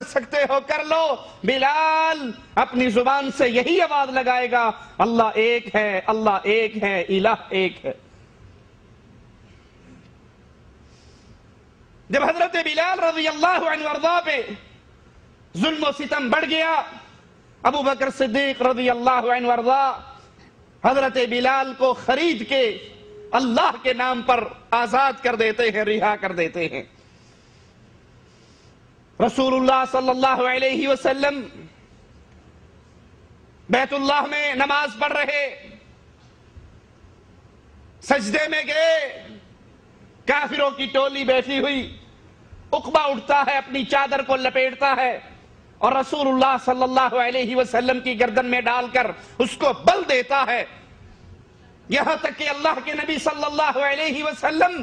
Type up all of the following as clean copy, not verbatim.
سکتے ہو کر لو۔ بلال اپنی زبان سے یہی آواز لگائے گا، اللہ ایک ہے، اللہ ایک ہے، الہ ایک ہے۔ جب حضرت بلال رضی اللہ عنہ وارضاہ پہ ظلم و ستم بڑھ گیا، ابو بکر صدیق رضی اللہ عنہ وارضاہ حضرت بلال کو خرید کے اللہ کے نام پر آزاد کر دیتے ہیں، رہا کر دیتے ہیں۔ رسول اللہ صلی اللہ علیہ وسلم بیت اللہ میں نماز پڑھ رہے، سجدے میں گئے، کافروں کی ٹولی بیٹھی ہوئی، عقبہ اٹھتا ہے، اپنی چادر کو لپیٹتا ہے اور رسول اللہ صلی اللہ علیہ وسلم کی گردن میں ڈال کر اس کو بل دیتا ہے، یہاں تک کہ اللہ کے نبی صلی اللہ علیہ وسلم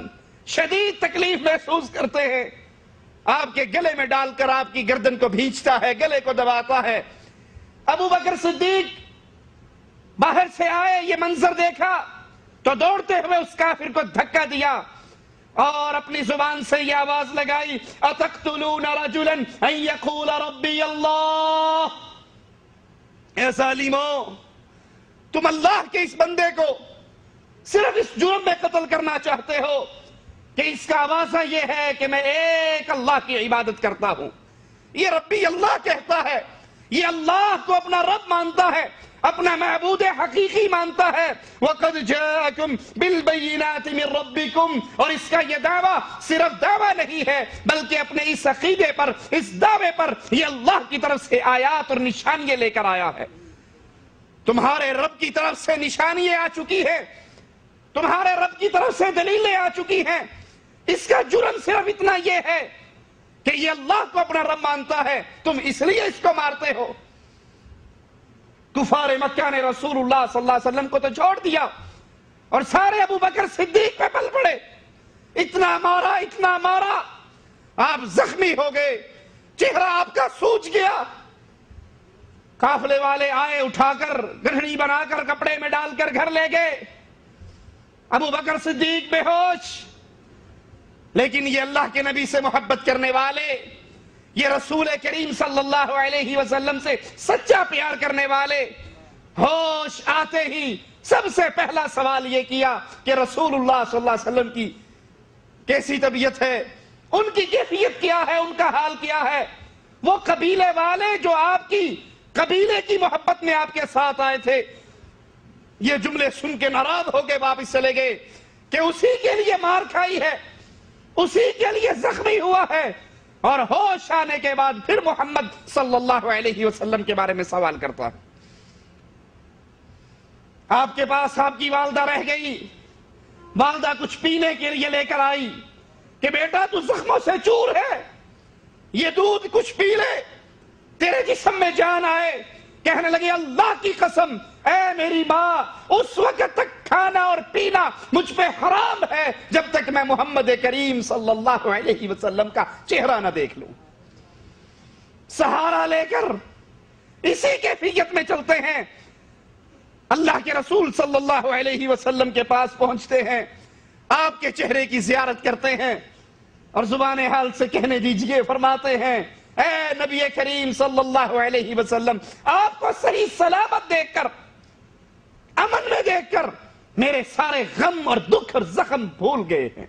شدید تکلیف محسوس کرتے ہیں۔ آپ کے گلے میں ڈال کر آپ کی گردن کو بھینچتا ہے، گلے کو دباتا ہے۔ ابو بکر صدیق باہر سے آئے، یہ منظر دیکھا تو دوڑتے ہوئے اس کافر کو دھکا دیا اور اپنی زبان سے یہ آواز لگائی، اَتَقْتُلُونَ رَجُلًا أَن يَقُولَ رَبِّيَ اللَّهُ، اے ظالموں، تم اللہ کے اس بندے کو صرف اس جرم میں قتل کرنا چاہتے ہو کہ اس کا آوازہ یہ ہے کہ میں ایک اللہ کی عبادت کرتا ہوں، یہ ربی اللہ کہتا ہے، یہ اللہ کو اپنا رب مانتا ہے، اپنا معبود حقیقی مانتا ہے۔ وَقَدْ جَاءَكُمْ بِالْبَيِّنَاتِ مِن رَبِّكُمْ، اور اس کا یہ دعویٰ صرف دعویٰ نہیں ہے بلکہ اپنے اس عقیدے پر، اس دعوے پر یہ اللہ کی طرف سے آیات اور نشانیاں لے کر آیا ہے۔ تمہارے رب کی طرف سے نشانیاں آ چکی ہیں، تمہارے رب کی طرف سے دلیلیں آ چکی ہیں۔ اس کا جرم صرف اتنا یہ ہے کہ یہ اللہ کو اپنا رب مانتا ہے، تم اس لیے اس کو مارتے ہو۔ کفار مکہ نے رسول اللہ صلی اللہ علیہ وسلم کو تو چھوڑ دیا اور سارے ابو بکر صدیق پہ پل پڑے، اتنا مارا، آپ زخمی ہو گئے، چہرہ آپ کا سوج گیا۔ قافلے والے آئے، اٹھا کر گڑھڑی بنا کر کپڑے میں ڈال کر گھر لے گئے، ابو بکر صدیق بے ہوش۔ لیکن یہ اللہ کے نبی سے محبت کرنے والے، یہ رسول کریم صلی اللہ علیہ وسلم سے سچا پیار کرنے والے، ہوش آتے ہی سب سے پہلا سوال یہ کیا کہ رسول اللہ صلی اللہ علیہ وسلم کی کیسی طبیعت ہے، ان کی کیفیت کیا ہے، ان کا حال کیا ہے۔ وہ قبیلے والے جو آپ کی قبیلے کی محبت میں آپ کے ساتھ آئے تھے، یہ جملے سن کے ناراض ہو کے واپس چلے گئے کہ اسی کے لیے مار کھائی ہے، اسی کے لیے زخمی ہوا ہے۔ اور ہوش آنے کے بعد پھر محمد صلی اللہ علیہ وسلم کے بارے میں سوال کرتا ہے۔ آپ کے پاس آپ کی والدہ رہ گئی، والدہ کچھ پینے کے لیے لے کر آئی کہ بیٹا تو زخموں سے چور ہے، یہ دودھ کچھ پی لے، تیرے جسم میں جان آئے۔ کہنے لگے اللہ کی قسم اے میری ماں، اس وقت تک کھانا اور پینا مجھ پہ حرام ہے جب تک میں محمد کریم صلی اللہ علیہ وسلم کا چہرہ نہ دیکھ لوں۔ سہارا لے کر اسی کیفیت میں چلتے ہیں، اللہ کے رسول صلی اللہ علیہ وسلم کے پاس پہنچتے ہیں، آپ کے چہرے کی زیارت کرتے ہیں اور زبان حال سے کہنے دیجئے، فرماتے ہیں اے نبی کریم صلی اللہ علیہ وسلم، آپ کو صحیح سلامت دیکھ کر، امن میں دیکھ کر میرے سارے غم اور دکھ اور زخم بھول گئے ہیں۔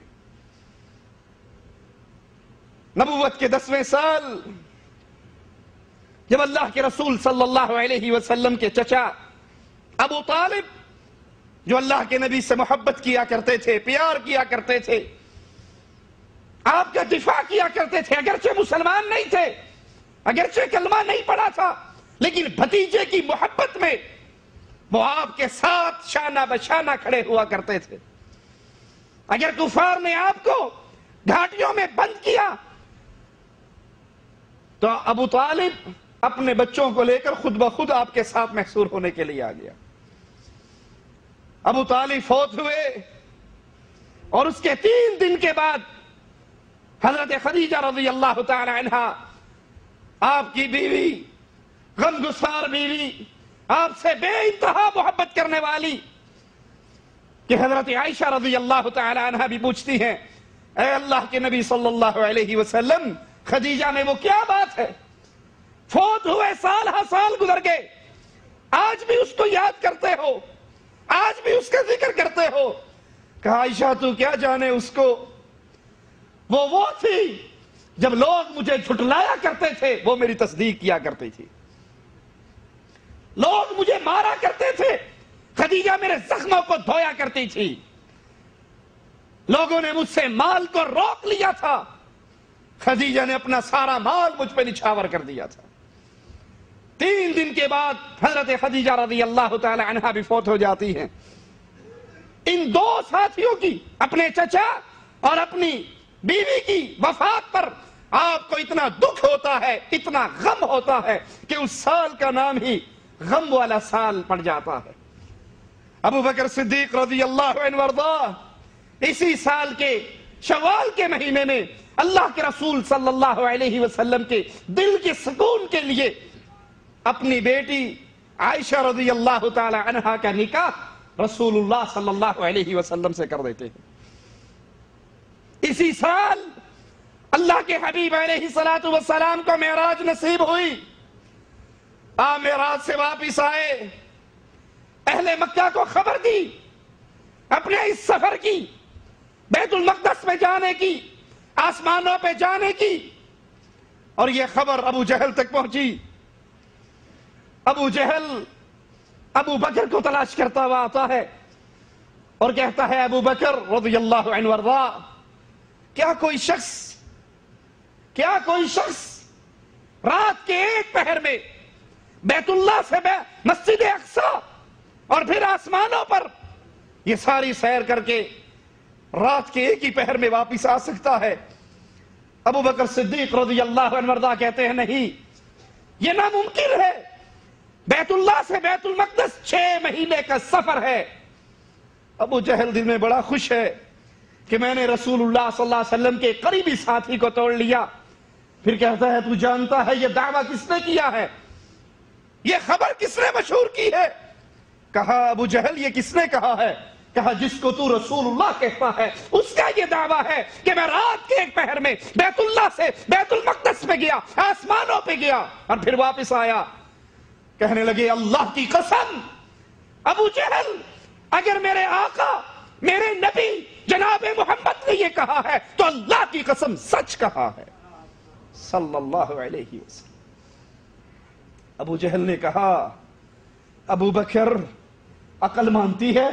نبوت کے 10ویں سال جب اللہ کے رسول صلی اللہ علیہ وسلم کے چچا ابو طالب، جو اللہ کے نبی سے محبت کیا کرتے تھے، پیار کیا کرتے تھے، آپ کا دفاع کیا کرتے تھے، اگرچہ مسلمان نہیں تھے، اگرچہ کلمہ نہیں پڑھا تھا، لیکن بھتیجے کی محبت میں وہ آپ کے ساتھ شانہ بشانہ کھڑے ہوا کرتے تھے۔ اگر کفار نے آپ کو گھاٹیوں میں بند کیا تو ابو طالب اپنے بچوں کو لے کر خود بخود آپ کے ساتھ محصور ہونے کے لیے آ گیا۔ ابو طالب فوت ہوئے اور اس کے 3 دن کے بعد حضرت خدیجہ رضی اللہ تعالی عنہ، آپ کی بیوی، غمگسار بیوی، آپ سے بے انتہا محبت کرنے والی، کہ حضرت عائشہ رضی اللہ تعالی عنہ بھی پوچھتی ہیں اے اللہ کے نبی صلی اللہ علیہ وسلم، خدیجہ میں وہ کیا بات ہے فوت ہوئے سال ہا سال گزر گئے، آج بھی اس کو یاد کرتے ہو، آج بھی اس کا ذکر کرتے ہو۔ کہا عائشہ تو کیا جانے اس کو، وہ تھی جب لوگ مجھے جھٹلایا کرتے تھے وہ میری تصدیق کیا کرتی تھی، لوگ مجھے مارا کرتے تھے خدیجہ میرے زخموں کو دھویا کرتی تھی، لوگوں نے مجھ سے مال کو روک لیا تھا، خدیجہ نے اپنا سارا مال مجھ پہ نچھاور کر دیا تھا۔ 3 دن کے بعد حضرت خدیجہ رضی اللہ تعالی عنہا بھی فوت ہو جاتی ہیں۔ ان 2 ساتھیوں کی، اپنے چچا اور اپنی بیوی کی وفات پر آپ کو اتنا دکھ ہوتا ہے، اتنا غم ہوتا ہے کہ اس سال کا نام ہی غم والا سال پڑ جاتا ہے۔ ابو بکر صدیق رضی اللہ عنہ وارضاہ اسی سال کے شوال کے مہینے میں اللہ کے رسول صلی اللہ علیہ وسلم کے دل کے سکون کے لیے اپنی بیٹی عائشہ رضی اللہ تعالی عنہا کا نکاح رسول اللہ صلی اللہ علیہ وسلم سے کر دیتے ہیں۔ اسی سال اللہ کے حبیب علیہ السلام کو معراج نصیب ہوئی، آپ معراج سے واپس آئے، اہل مکہ کو خبر دی اپنے اس سفر کی، بیت المقدس میں جانے کی، آسمانوں پہ جانے کی، اور یہ خبر ابو جہل تک پہنچی۔ ابو جہل ابو بکر کو تلاش کرتا ہوا آتا ہے اور کہتا ہے ابو بکر رضی اللہ عنہ وارضاہ، کیا کوئی شخص رات کے 1 پہر میں بیت اللہ سے مسجد اقصی اور پھر آسمانوں پر یہ ساری سیر کر کے رات کے 1 ہی پہر میں واپس آ سکتا ہے؟ ابو بکر صدیق رضی اللہ عنہ وارضاہ کہتے ہیں نہیں، یہ ناممکن ہے، بیت اللہ سے بیت المقدس 6 مہینے کا سفر ہے۔ ابو جہل دل میں بڑا خوش ہے کہ میں نے رسول اللہ صلی اللہ علیہ وسلم کے قریبی ساتھی کو توڑ لیا۔ پھر کہتا ہے تو جانتا ہے یہ دعویٰ کس نے کیا ہے، یہ خبر کس نے مشہور کی ہے؟ کہا ابو جہل یہ کس نے کہا ہے؟ کہا جس کو تو رسول اللہ کہتا ہے اس کا یہ دعویٰ ہے کہ میں رات کے 1 پہر میں بیت اللہ سے بیت المقدس پہ گیا، آسمانوں پہ گیا اور پھر واپس آیا۔ کہنے لگے اللہ کی قسم ابو جہل، اگر میرے آقا میرے نبی جناب محمد نے یہ کہا ہے تو اللہ کی قسم سچ کہا ہے صلی اللہ علیہ وسلم۔ ابو جہل نے کہا ابو بکر عقل مانتی ہے؟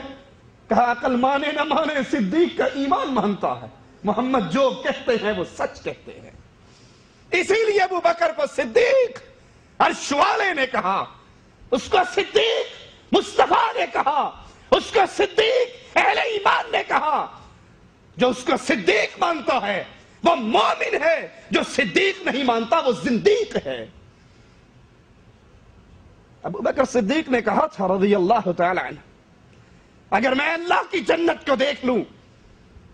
کہا عقل مانے نہ مانے صدیق کا ایمان مانتا ہے، محمد جو کہتے ہیں وہ سچ کہتے ہیں۔ اسی لیے ابو بکر کو صدیق عرش والے نے کہا، اس کو صدیق مصطفیٰ نے کہا، اس کو صدیق اہل ایمان نے کہا۔ جو اس کو صدیق مانتا ہے وہ مومن ہے، جو صدیق نہیں مانتا وہ زندیق ہے۔ ابو بکر صدیق نے کہا تھا رضی اللہ تعالی عنہ، اگر میں اللہ کی جنت کو دیکھ لوں،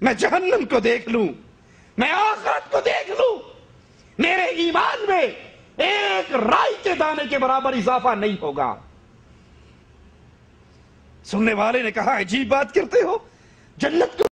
میں جہنم کو دیکھ لوں، میں آخرت کو دیکھ لوں، میرے ایمان میں 1 رائی کے دانے کے برابر اضافہ نہیں ہوگا۔ سننے والے نے کہا عجیب بات کرتے ہو، جنت کو